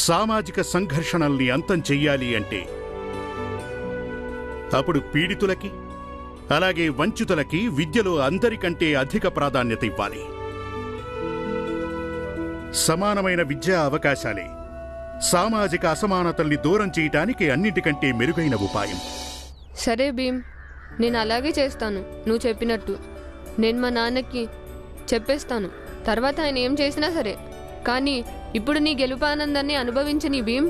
సామాజిక సంఘర్షణల్ని అంతం చెయ్యాలి అంటే అప్పుడు పీడితులకి అలాగే వంచితులకి విద్యలో అందరికంటే అధిక ప్రాధాన్యత ఇవ్వాలి. సమానమైన విద్యా అవకాశాలే సామాజిక అసమానతల్ని దూరం చేయటానికి అన్నిటికంటే మెరుగైన ఉపాయం. సరే భీమ్, నేను అలాగే చేస్తాను. నువ్వు చెప్పినట్టు నేను మా నాన్నకి చెప్పేస్తాను. తర్వాత ఆయన ఏం చేసినా సరే. కానీ ఇప్పుడు నీ గెలుపానందాన్ని అనుభవించని భీమ్.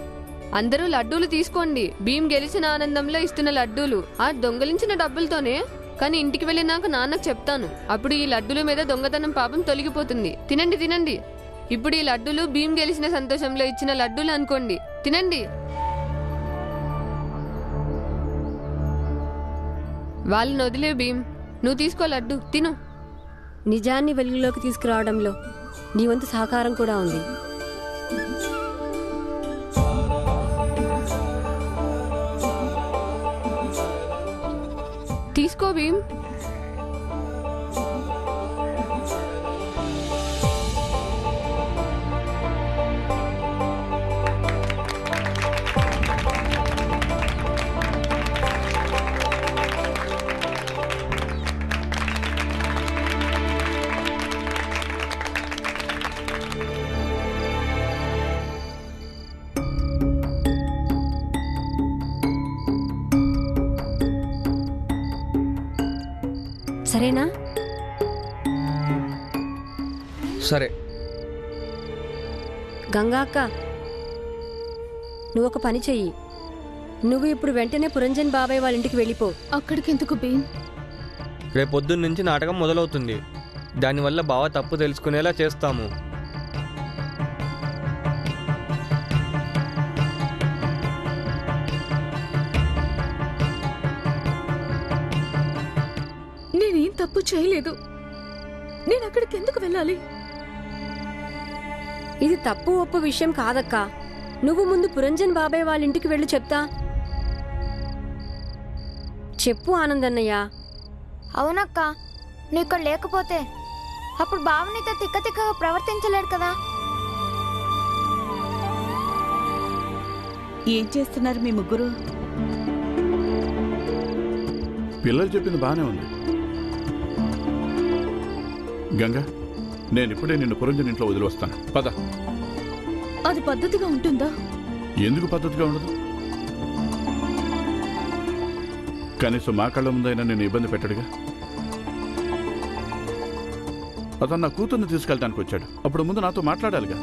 అందరూ లడ్డూలు తీసుకోండి. భీమ్ గెలిచిన ఆనందంలో ఇస్తున్న లడ్డూలు ఆ దొంగలించిన డబ్బులతోనే. కానీ ఇంటికి వెళ్ళినాక నాన్నకు చెప్తాను. అప్పుడు ఈ లడ్డూల మీద దొంగతనం పాపం తొలగిపోతుంది. తినండి తినండి. ఇప్పుడు ఈ లడ్డూలు భీమ్ గెలిచిన సంతోషంలో ఇచ్చిన లడ్డూలు అనుకోండి. తినండి. వాళ్ళని వదిలే భీమ్, నువ్వు తీసుకో లడ్డు, తిను. నిజాన్ని వెలుగులోకి తీసుకురావడంలో నీ వంతు సహకారం కూడా ఉంది. తీసుకో భీమ్. సరేనా? సరే. గంగా అక్క, నువ్వు ఒక పని చెయ్యి. నువ్వు ఇప్పుడు వెంటనే పురంజన్ బాబాయ్ వాళ్ళ ఇంటికి వెళ్ళిపో. అక్కడికి ఎందుకు భీమ్? రేపొద్దున్న నుంచి నాటకం మొదలవుతుంది. దానివల్ల బావ తప్పు తెలుసుకునేలా చేస్తాము. నేనేం తప్పు చేయలేదు. నేను అక్కడికి ఎందుకు వెళ్ళాలి? ఇది తప్పు ఒప్పు విషయం కాదక్కా. నువ్వు ముందు పురంజన్ బాబాయ్ వాళ్ళ ఇంటికి వెళ్ళి చెప్తా. చెప్పు ఆనందన్నయ్య. అవునక్క, నువ్వు ఇక్కడ లేకపోతే అప్పుడు బావనితో తిక్క తిక్కగా ప్రవర్తించలేడు కదా. ఏం చేస్తున్నారు మీ ముగ్గురు? పిల్లలు చెప్పింది బానే ఉంది. గంగా, నేనిప్పుడే నిన్ను పురంజన్ ఇంట్లో వదిలి వస్తాను. పద. అది పద్ధతిగా ఉంటుందా? ఎందుకు పద్ధతిగా ఉండదు? కనీసం మా కళ్ళ ముందైనా నేను ఇబ్బంది పెట్టడుగా. అతను నా కూతుర్ని తీసుకెళ్ళటానికి వచ్చాడు. అప్పుడు ముందు నాతో మాట్లాడాలిగా.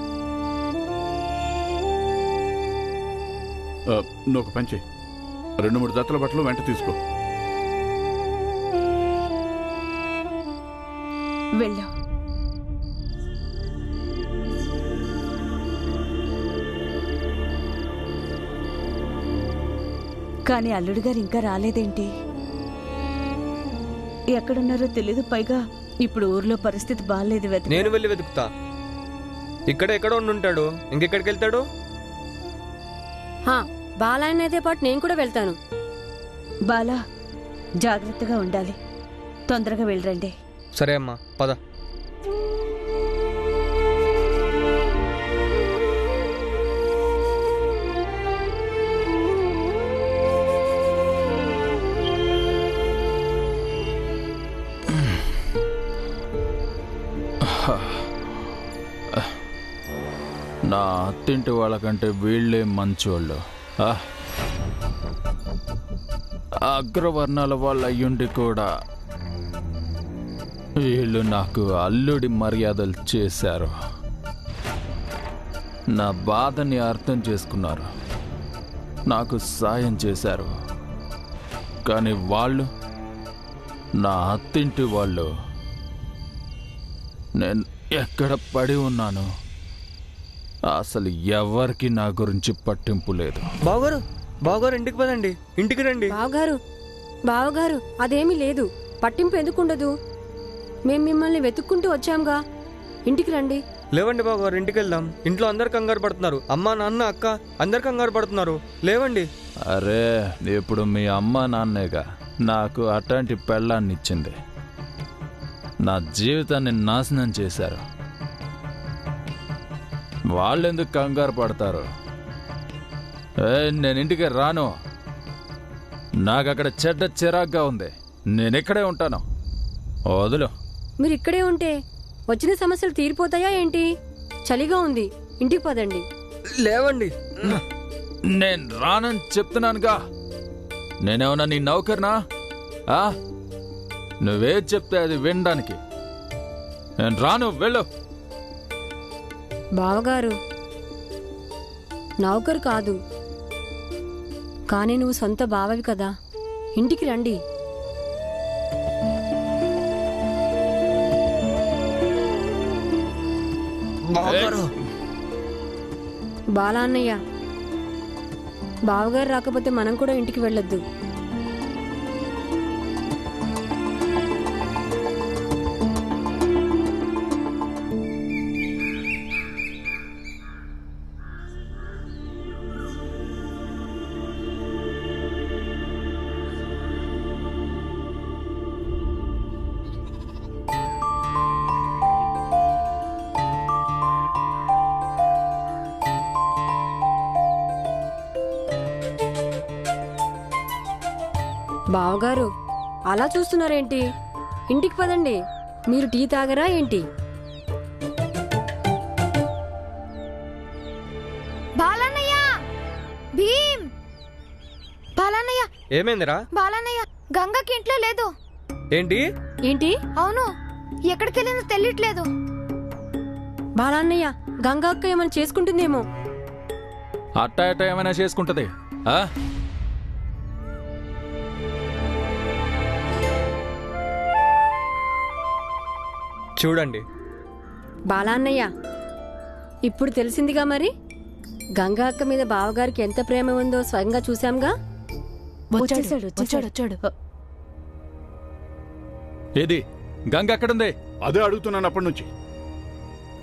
నువ్వు ఒక పని చేయి, 2-3 జతల బట్టలు వెంట తీసుకో. వెళ్ళా. కానీ అల్లుడు గారు ఇంకా రాలేదేంటి? ఎక్కడున్నారో తెలీదు. పైగా ఇప్పుడు ఊర్లో పరిస్థితి బాగాలేదు. నేను వెళ్ళి వెతుకుతా. ఇక్కడ ఎక్కడో ఉండుంటాడు. ఇంకెక్కడికి వెళ్తాడు? బాలాయనతో పాటు నేను కూడా వెళ్తాను. బాలా, జాగ్రత్తగా ఉండాలి. తొందరగా వెళ్ళండి. సరే అమ్మా, పద. నా అత్తింటి వాళ్ళకంటే వీళ్ళే మంచోళ్ళు. అగ్రవర్ణాల వాళ్ళు అయ్యుండి కూడా వీళ్ళు నాకు అల్లుడి మర్యాదలు చేశారు. నా బాధని అర్థం చేసుకున్నారు, నాకు సాయం చేశారు. కానీ వాళ్ళు, నా అత్తింటి వాళ్ళు, నేను ఎక్కడ పడి ఉన్నాను అసలు ఎవరికి నా గురించి పట్టింపు లేదు. బావగారు, బావగారు ఇంటికి పదండి. ఇంటికి రండి. బావగారు అదేమీ లేదు. పట్టింపు ఎందుకుండదు? మేం మిమ్మల్ని వెతుక్కుంటూ వచ్చాంగా. ఇంటికి రండి. లేవండి బావగారు, ఇంటికి వెళ్దాం. ఇంట్లో అందరు కంగారు పడుతున్నారు. అమ్మ, నాన్న, అక్క అందరు కంగారు పడుతున్నారు. లేవండి. అరే, ఇప్పుడు మీ అమ్మ నాన్నేగా నాకు అట్లాంటి పెళ్ళాన్ని ఇచ్చింది. నా జీవితాన్ని నాశనం చేశారు. వాళ్ళెందుకు కంగారు పడతారు? నేను ఇంటికి రాను. నాకు అక్కడ చెడ్డ చిరాగ్గా ఉంది. నేను ఇక్కడే ఉంటాను. వదులు. మీరు ఇక్కడే ఉంటే వచ్చిన సమస్యలు తీరిపోతాయా ఏంటి? చలిగా ఉంది, ఇంటికి పదండి. లేవండి. నేను రానని చెప్తున్నానుగా. నేనేమన్నా నీ నౌకర్నా? నువ్వే చెప్తే అది వినడానికి. నేను రాను, వెళ్ళు. బావగారు, నౌకరు కాదు, కానీ నువ్వు సొంత బావవి కదా, ఇంటికి రండి. బాలా అన్నయ్య, బావగారు రాకపోతే మనం కూడా ఇంటికి వెళ్ళొద్దు. బావగారు, అలా చూస్తున్నారేంటి? ఇంటికి పదండి. మీరు టీ తాగరా ఏంటి? బాలన్నయ్య, భీమ్, బాలన్నయ్య. ఏమైందిరా? బాలన్నయ్య, గంగకి ఇంట్లో లేదు. ఏంటి? ఏంటి? అవును, ఎక్కడికి వెళ్ళిందో తెలియట్లేదు. బాలన్నయ్య, గంగా అక్క ఏమైనా చేసుకుంటుందేమో. అట్టా అట్టా ఏమైనా చేసుకుంటది. చూడండి బాలన్నయ్య, ఇప్పుడు తెలిసిందిగా మరి. గంగా అక్క మీద బావగారికి ఎంత ప్రేమ ఉందో స్వయంగా చూశాంగా. వచ్చాడు. ఏది గంగ ఎక్కడుంది? అదే అడుగుతున్నాను అప్పటి నుంచి.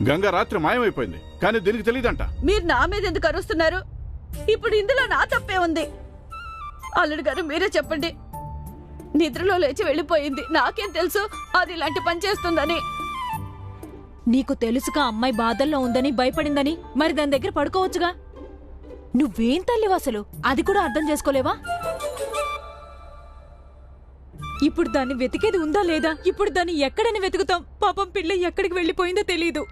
గంగ రాత్రి మాయమైపోయింది, కానీ దీనికి తెలియదంట. మీరు నా మీద ఎందుకు అరుస్తున్నారు? ఇప్పుడు ఇందులో నా తప్పే ఉంది. అల్లుడు గారు, మీరే చెప్పండి. నిద్రలో లేచి వెళ్ళిపోయింది. నాకేం తెలుసు అది ఇలాంటి పని చేస్తుందని? నీకు తెలుసుగా అమ్మాయి బాధల్లో ఉందని, భయపడిందని. మరి దాని దగ్గర పడుకోవచ్చుగా. నువ్వేం తల్లివి అసలు? అది కూడా అర్థం చేసుకోలేవా? ఇప్పుడు దాన్ని వెతికేది ఉందా లేదా? ఇప్పుడు దాన్ని ఎక్కడని వెతుకుతాం? పాపం పిల్ల ఎక్కడికి వెళ్ళిపోయిందో తెలీదు.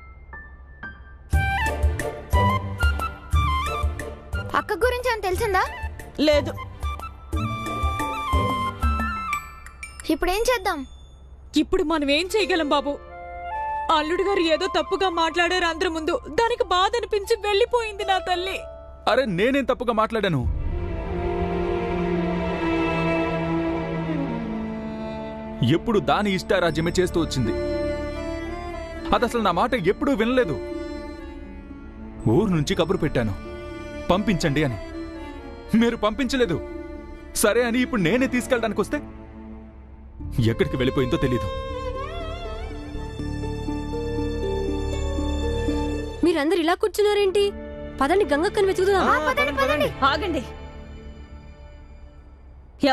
అక్క గురించి అని తెలిసిందా? లేదు. ఇప్పుడేం చేద్దాం? ఇప్పుడు మనం ఏం చేయగలం బాబు? అల్లుడు గారు ఏదో తప్పుగా మాట్లాడారు అందరి ముందు. దానికి బాధ అనిపించి వెళ్ళిపోయింది నా తల్లి. అరే నేనేం తప్పుగా మాట్లాడాను? ఎప్పుడు దాని ఇష్టారాజ్యమే చేస్తూ వచ్చింది. అది అసలు నా మాట ఎప్పుడూ వినలేదు. ఊరు నుంచి కబురు పెట్టాను, పంపించండి అని. మీరు పంపించలేదు. సరే అని ఇప్పుడు నేనే తీసుకెళ్ళడానికి వస్తే ఎక్కడికి వెళ్ళిపోయిందో తెలీదు. మీరందరు ఇలా కూర్చున్నారేంటి? పదండి, గంగక్కని వెతుకుదాం. ఆగండి.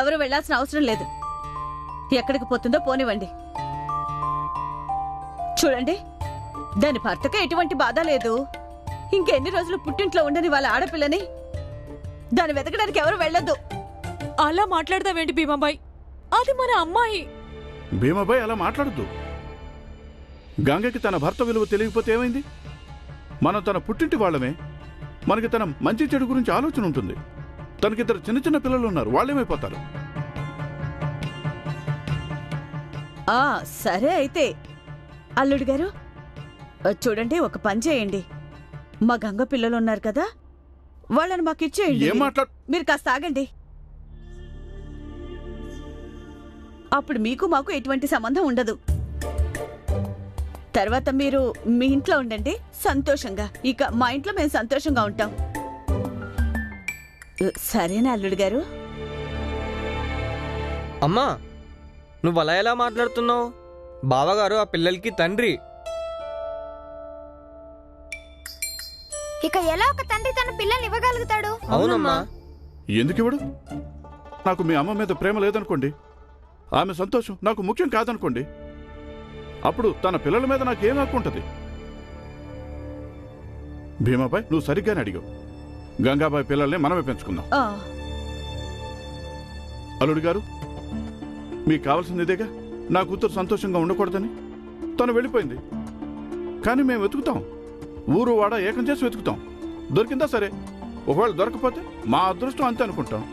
ఎవరు వెళ్లాల్సిన అవసరం లేదు. ఎక్కడికి పోతుందో పోనివ్వండి. చూడండి, దాని భర్తకే ఎటువంటి బాధ లేదు. ఇంకెన్ని రోజులు పుట్టింట్లో ఉండని వాళ్ళ ఆడపిల్లని దాన్ని వెతకడానికి ఎవరు వెళ్ళొద్దు. అలా మాట్లాడతావేంటి భీమాబాయ్? అది మన అమ్మాయి. భీమాబాయ్ అలా మాట్లాడద్దు. గంగకి తన భర్త విలువ తెలియకపోతే ఏమైంది? మనం తన పుట్టింటి వాళ్ళమే. మనకి తన మంచి చెడు గురించి ఆలోచన ఉంటుంది. తనకిద్దరు చిన్న చిన్న పిల్లలు ఉన్నారు, వాళ్ళేమైపోతారు? సరే అయితే అల్లుడు గారు, చూడండి, ఒక పని చేయండి. మా గంగ పిల్లలు ఉన్నారు కదా, వాళ్ళని మాకు ఇచ్చేయండి. ఏం మాట్లాడు? మీరు కాస్త ఆగండి. అప్పుడు మీకు మాకు ఎటువంటి సంబంధం ఉండదు. తర్వాత మీరు మీ ఇంట్లో ఉండండి సంతోషంగా. ఇక మా ఇంట్లో మేము సంతోషంగా ఉంటాం. సరేనా అల్లుడు గారు? అమ్మా, నువ్వు అలా ఎలా మాట్లాడుతున్నావు? బావగారు ఆ పిల్లలకి తండ్రి. ఇక ఎలా ఒక తండ్రి తన పిల్లల్ని ఇవ్వగలుగుతాడు? అవునమ్మా. ఎందుకు ఇవ్వడు? నాకు మీ అమ్మ మీద ప్రేమ లేదనుకోండి, ఆమె సంతోషం నాకు ముఖ్యం కాదనుకోండి, అప్పుడు తన పిల్లల మీద నాకేం హక్కు ఉంటుంది? భీమాబాయ్, నువ్వు సరిగ్గానే అడిగావు. గంగాబాయి పిల్లల్ని మనమే పెంచుకుందాం. ఆ, అల్లుడు గారు, మీకు కావాల్సింది ఇదేగా, నా కూతురు సంతోషంగా ఉండకూడదని. తను వెళ్ళిపోయింది, కానీ మేము వెతుకుతాం, ఊరు వాడ ఏకం చేసి వెతుకుతాం. దొరికిందా సరే, ఒకవేళ దొరకపోతే మా అదృష్టం అంతే అనుకుంటాం.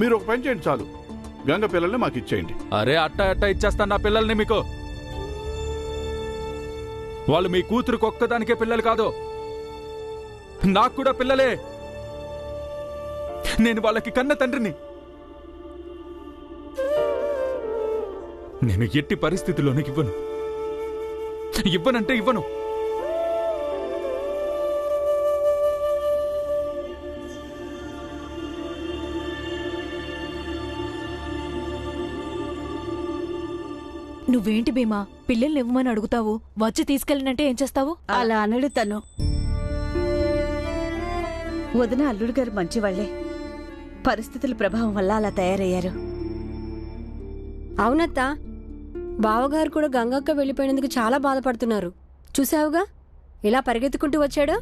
మీరు ఒక పని చేయండి చాలు, గంగ పిల్లల్ని మాకు ఇచ్చేయండి. అరే అట్ట ఇచ్చేస్తాను నా పిల్లల్ని మీకు. వాళ్ళు మీ కూతురుకు ఒక్కదానికే పిల్లలు కాదు, నాకు కూడా పిల్లలే. నేను వాళ్ళకి కన్న తండ్రిని. నేను ఎట్టి పరిస్థితుల్లోనూ ఇవ్వనంటే ఇవ్వను. నువ్వేంటి భీమా పిల్లల్ని ఇవ్వమని అడుగుతావు, వచ్చి తీసుకెళ్ళినంటే ఏం చేస్తావు? అలా అనడు తను. వదిన అల్లుడు గారు మంచివాళ్లే, పరిస్థితుల ప్రభావం వల్ల అలా తయారయ్యారు. అవునత్తా, బావగారు కూడా గంగక్క వెళ్ళిపోయినందుకు చాలా బాధపడుతున్నారు. చూసావుగా ఇలా పరిగెత్తుకుంటూ వచ్చాడు.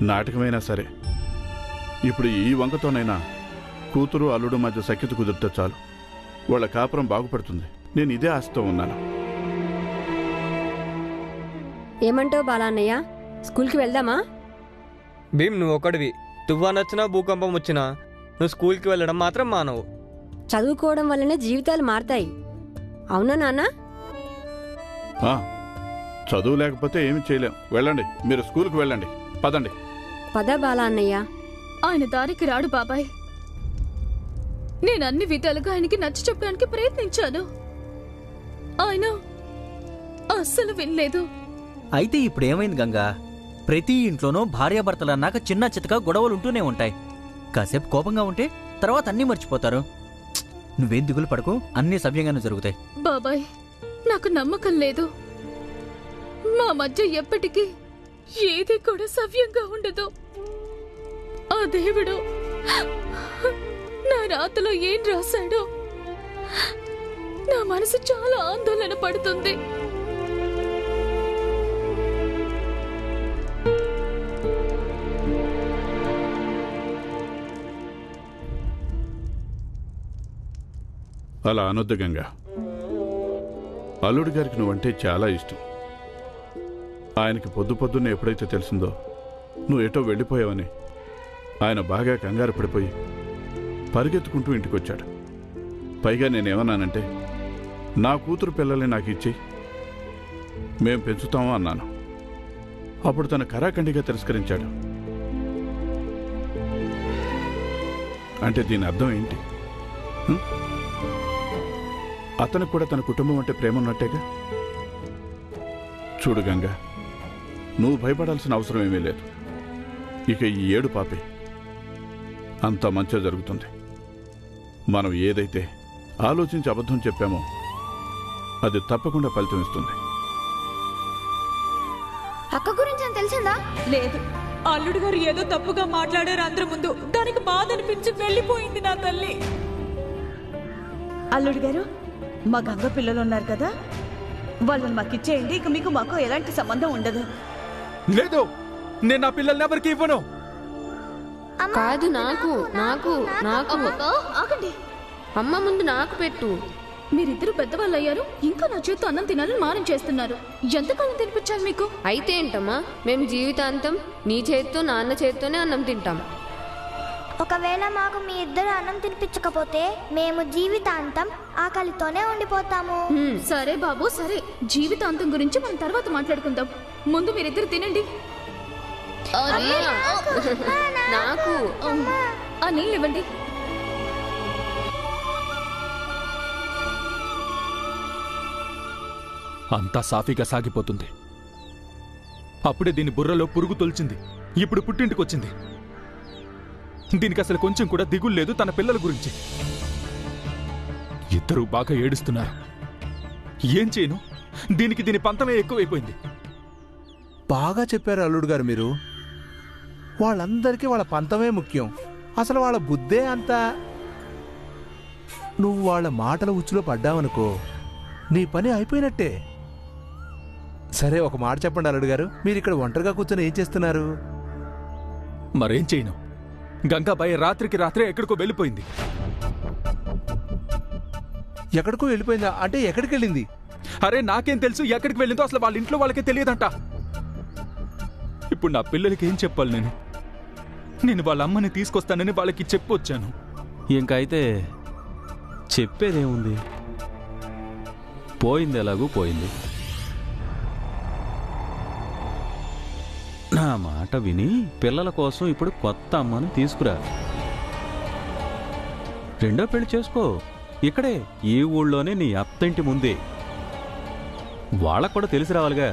నాటకమైనా సరే, ఇప్పుడు ఈ వంకతోనైనా కూతురు అల్లుడు మధ్య సఖ్యత కుదిరితే చాలు, వాళ్ళ కాపురం బాగుపడుతుంది. నేను ఇదే ఆశతో ఉన్నాను. ఏమంటావు బాలాన్నయ్య, స్కూల్కి వెళ్దామా? భీమ్, నువ్వు ఒకటివి. తుఫాన్ వచ్చినా భూకంపం వచ్చినా నువ్వు స్కూల్కి వెళ్ళడం మాత్రం మానవు. చదువుకోవడం వల్లనే జీవితాలు మారతాయి. అవునా నాన్న? చదువు లేకపోతే ఏమి చేయలేం. వెళ్ళండి, మీరు స్కూల్కి వెళ్ళండి. పదండి. పద బాలాన్నయ్య. ఆయన దారికి రాడు బాబాయ్. నేను అన్ని విధాలుగా ఆయనకి నచ్చ చెప్పడానికి ప్రయత్నించాను, ఆయన అస్సలు వినలేదు. అయితే ఇప్పుడేమైంది గంగా? ప్రతి ఇంట్లోనూ భార్యాభర్తలన్నాక చిన్న చితక గొడవలుంటూనే ఉంటాయి. కాసేపు కోపంగా ఉంటే తర్వాత అన్నీ మర్చిపోతారు. నువ్వేం దిగులు పడకు, అన్నీ సవ్యంగానే జరుగుతాయి. బాబాయ్, నాకు నమ్మకం లేదు. మా మధ్య ఎప్పటికీ ఏది కూడా సవ్యంగా ఉండదు. ఆ దేవుడు నా రాతలో ఏం రాశాడో నా మనసు చాలా ఆందోళన పడుతుంది. అలా అనొద్దు గంగా. అల్లుడి గారికి నువ్వంటే చాలా ఇష్టం. ఆయనకి పొద్దున్నే ఎప్పుడైతే తెలిసిందో నువ్వు ఎటో వెళ్ళిపోయావని ఆయన బాగా కంగారు పడిపోయి పరిగెత్తుకుంటూ ఇంటికొచ్చాడు. పైగా నేనేమన్నానంటే, నా కూతురు పిల్లల్ని నాకు ఇచ్చేయి, మేం పెంచుతాము అన్నాను. అప్పుడు తన కరాఖండిగా తిరస్కరించాడు. అంటే దీని అర్థం ఏంటి? అతనికి కూడా తన కుటుంబం అంటే ప్రేమ ఉన్నట్టేగా. చూడు గంగా, నువ్వు భయపడాల్సిన అవసరం ఏమీ లేదు. ఇక ఈ ఏడు పాపే, అంతా మంచిగా జరుగుతుంది. మనం ఏదైతే ఆలోచించి అబద్ధం చెప్పామో అది తప్పకుండా ఫలితం ఇస్తుంది. అక్క గురించి అని తెలిసిందా? లేదు. అల్లుడు గారు ఏదో తప్పుగా మాట్లాడారు అందరి ముందు, దానికి బాధ అనిపించి వెళ్ళిపోయింది నా తల్లి. అల్లుడు గారు, మా గంగ పిల్లలు ఉన్నారు కదా, వాళ్ళని మాకిచ్చేయండి. ఇక మీకు మాకు ఎలాంటి సంబంధం ఉండదు. లేదు, నేను నా పిల్లల్ని ఎవరికి ఇవ్వను. కాదు, నాకు నాకు నాకు ఆగండి. అమ్మ ముందు నాకు పెట్టు. మీరిద్దరు పెద్దవాళ్ళు అయ్యారు, ఇంకా నా చేత్తో అన్నం తినాలని మారం చేస్తున్నారు. ఎంతకాలం తినిపించాలి మీకు? అయితే ఏంటమ్మా, మేము జీవితాంతం నీ చేత్తో నాన్న చేత్తోనే అన్నం తింటాం. ఒకవేళ మాకు మీ ఇద్దరు అన్నం తినిపించకపోతే మేము జీవితాంతం ఆకలితోనే ఉండిపోతాము. సరే బాబు, సరే. జీవితాంతం గురించి మనం తర్వాత మాట్లాడుకుందాం. ముందు మీరిద్దరు తినండి. నాకు ఆ నీళ్ళు ఇవ్వండి. అంతా సాఫీగా సాగిపోతుంది. అప్పుడే దీని బుర్రలో పురుగు తొలిచింది. ఇప్పుడు పుట్టింటికొచ్చింది. దీనికి అసలు కొంచెం కూడా దిగులు లేదు తన పిల్లల గురించి. ఇద్దరూ బాగా ఏడుస్తున్నారు. ఏం చేయను? దీనికి దీని పంతమే ఎక్కువైపోయింది. బాగా చెప్పారు అల్లుడు గారు మీరు. వాళ్ళందరికీ వాళ్ళ పంతమే ముఖ్యం, అసలు వాళ్ళ బుద్ధే అంతా. నువ్వు వాళ్ళ మాటల ఉచ్చులో పడ్డావనుకో, నీ పని అయిపోయినట్టే. సరే ఒక మాట చెప్పండి అల్లుడు గారు, మీరు ఇక్కడ ఒంటరిగా కూర్చొని ఏం చేస్తున్నారు? మరేం చేయను, గంగాబాయి రాత్రికి రాత్రే ఎక్కడికో వెళ్ళిపోయింది. ఎక్కడికో వెళ్ళిపోయిందా? అంటే ఎక్కడికి వెళ్ళింది? అరే నాకేం తెలుసు ఎక్కడికి వెళ్ళిందో, అసలు వాళ్ళ ఇంట్లో వాళ్ళకే తెలియదంట. ఇప్పుడు నా పిల్లలకి ఏం చెప్పాలి? నేను వాళ్ళ అమ్మని తీసుకొస్తానని వాళ్ళకి చెప్పొచ్చాను. ఇంకైతే చెప్పేదేముంది, పోయింది ఎలాగూ పోయింది. నా మాట విని పిల్లల కోసం ఇప్పుడు కొత్త అమ్మను తీసుకురా, రెండో పెళ్లి చేసుకో. ఇక్కడే ఈ ఊళ్ళోనే నీ అత్తింటి ముందే. వాళ్ళకు కూడా తెలిసి రావాలిగా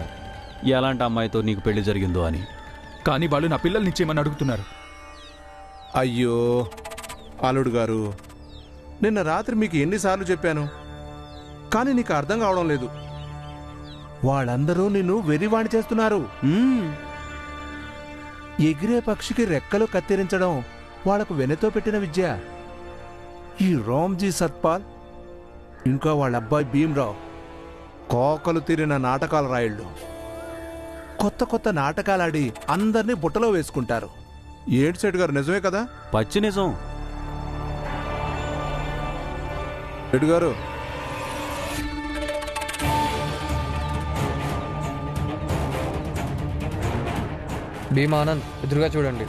ఎలాంటి అమ్మాయితో నీకు పెళ్లి జరిగిందో అని. కానీ వాళ్ళు నా పిల్లల్ని ఇచ్చేయమని అడుగుతున్నారు. అయ్యో అల్లుడు గారు, నిన్న రాత్రి మీకు ఎన్నిసార్లు చెప్పాను, కానీ నీకు అర్థం కావడం లేదు. వాళ్ళందరూ నిన్ను వెర్రివాణి చేస్తున్నారు. ఎగిరే పక్షికి రెక్కలు కత్తిరించడం వాళ్లకు వెనతో పెట్టిన విద్య. ఈ రామ్జీ సత్పాల్ ఇంకా వాళ్ళ అబ్బాయి భీమ్రావ్ కోకలు తీరిన నాటకాల రాయుళ్ళు. కొత్త కొత్త నాటకాలాడి అందర్నీ బుట్టలో వేసుకుంటారు. ఏడు సెట్ గారు, నిజమే కదా? పచ్చి నిజం. సెట్ గారు, భీమానంద్ ఎదురుగా చూడండి.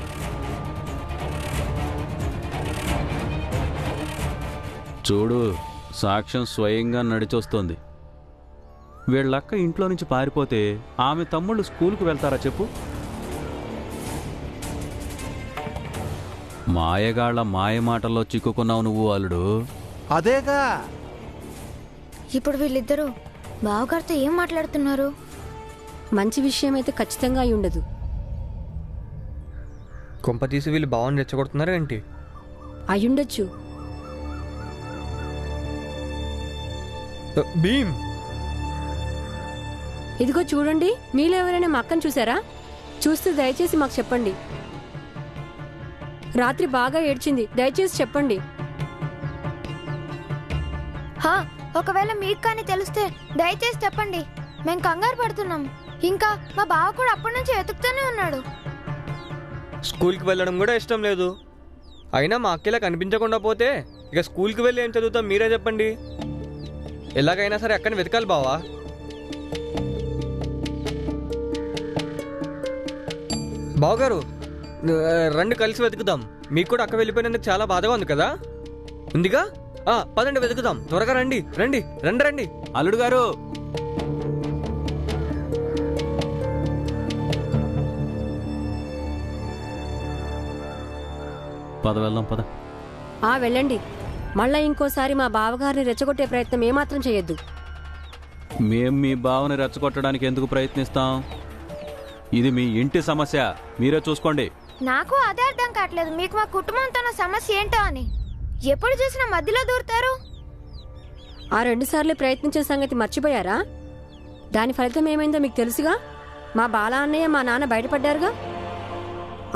చూడు, సాక్ష్యం స్వయంగా నడిచొస్తోంది. వీళ్ళక్క ఇంట్లో నుంచి పారిపోతే ఆమె తమ్ముళ్ళు స్కూల్కు వెళ్తారా చెప్పు? మాయగాళ్ల మాయమాటల్లో చిక్కుకున్నావు నువ్వు అల్లుడు. అదేగా. ఇప్పుడు వీళ్ళిద్దరూ బావగారితో ఏం మాట్లాడుతున్నారు? మంచి విషయం అయితే ఖచ్చితంగా అయి ఉండదు. కొంప తీసి వీళ్ళు బావని రెచ్చగొడుతున్నారా ఏంటి? అయ్యుండొచ్చు. భీమ్, ఇదిగో చూడండి, మీలో ఎవరైనా మా అక్కను చూసారా? చూస్తే దయచేసి మాకు చెప్పండి. రాత్రి బాగా ఏడ్చింది, దయచేసి చెప్పండి. ఒకవేళ మీకు కానీ తెలిస్తే దయచేసి చెప్పండి, మేం కంగారు పడుతున్నాం. ఇంకా మా బావ కూడా అప్పటి నుంచి వెతుకుతూనే ఉన్నాడు. స్కూల్కి వెళ్ళడం కూడా ఇష్టం లేదు. అయినా మా అక్కలా కనిపించకుండా పోతే ఇక స్కూల్కి వెళ్ళి ఏం చదువుతాం మీరే చెప్పండి. ఎలాగైనా సరే అక్కని వెతకాలి బావా. బావగారు రండి కలిసి వెతుకుదాం. మీకు కూడా అక్క వెళ్ళిపోయినందుకు చాలా బాధగా ఉంది కదా? ఉందిగా, పదండి వెతుకుదాం. త్వరగా రండి రండి రండి రండి. అల్లుడు గారు, పద వెళ్దాం, పద. వెళ్ళండి. మళ్ళా ఇంకోసారి మా బావగారిని రెచ్చగొట్టే ప్రయత్నం ఏమాత్రం చేయొద్దు. మేం మీ బావని రెచ్చగొట్టడానికి ఎందుకు ప్రయత్నిస్తాం? ఇది మీ ఇంటి సమస్య, మీరే చూసుకోండి. నాకు అదే అర్థం కావట్లేదు, మీకు మా కుటుంబంతో ఉన్న సమస్య ఏంటో అని. ఎప్పుడు చూసినా మధ్యలో దూరుతారు. ఆ 2 సార్లు ప్రయత్నించిన సంగతి మర్చిపోయారా? దాని ఫలితం ఏమైందో మీకు తెలుసుగా. మా బాల అన్నయ్య మా నాన్న బయటపడ్డారుగా.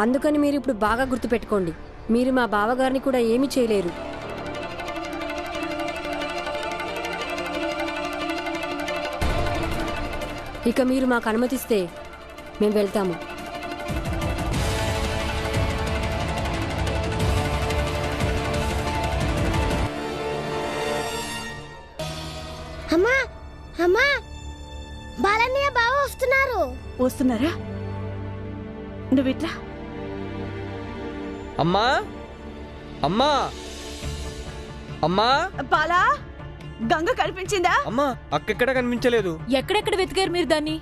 అందుకని మీరు ఇప్పుడు బాగా గుర్తుపెట్టుకోండి, మీరు మా బావగారిని కూడా ఏమీ చేయలేరు. ఇక మీరు మాకు అనుమతిస్తే మేము వెళ్తాము. అమ్మా అమ్మా, బాలన్నయ్య బావ వస్తున్నారు. వస్తున్నారా? నువ్విట్రా. అమ్మా అమ్మా అమ్మా, బాలా, గంగ కనిపించిందా? అమ్మా అక్కెక్కడ కనిపించలేదు. ఎక్కడెక్కడ వెతికారు మీరు దాన్ని?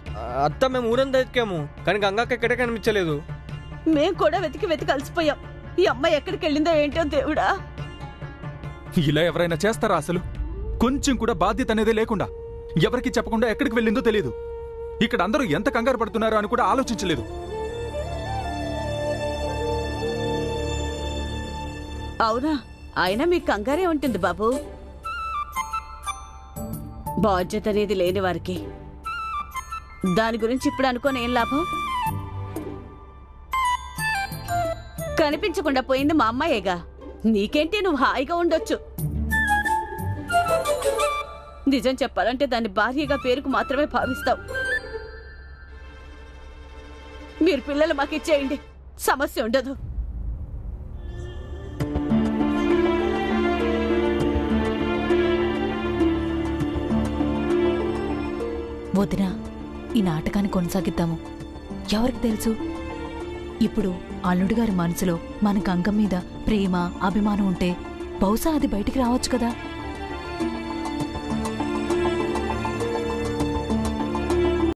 అత్త మేము ఊరంతా వెతికాము, కానీ గంగక్క ఎక్కడ కనిపించలేదు. మేం కూడా వెతికి కలిసిపోయాం. ఈ అమ్మాయి ఎక్కడికి వెళ్ళిందో ఏంటో దేవుడా. ఇలా ఎవరైనా చేస్తారా? అసలు కొంచెం కూడా బాధ్యత అనేది లేకుండా ఎవరికి చెప్పకుండా ఎక్కడికి వెళ్ళిందో తెలియదు. ఇక్కడ అందరూ ఎంత కంగారు పడుతున్నారో అని కూడా ఆలోచించలేదు. అవునా? అయినా మీకు కంగారే ఉంటుంది బాబు. బాధ్యత అనేది లేని వారికి దాని గురించి ఇప్పుడు అనుకోని ఏం లాభం? కనిపించకుండా పోయింది మా అమ్మాయేగా. నీకేంటి, నువ్వు హాయిగా ఉండొచ్చు. నిజం చెప్పాలంటే దాన్ని భార్యగా పేరుకు మాత్రమే భావిస్తావు. మీరు పిల్లలు మాకు ఇచ్చేయండి, సమస్య ఉండదు. వదినా, ఈ నాటకాన్ని కొనసాగిద్దాము. ఎవరికి తెలుసు, ఇప్పుడు అల్లుడు గారి మనసులో మన గంగం మీద ప్రేమ, అభిమానం ఉంటే బహుశా అది బయటికి రావచ్చు కదా.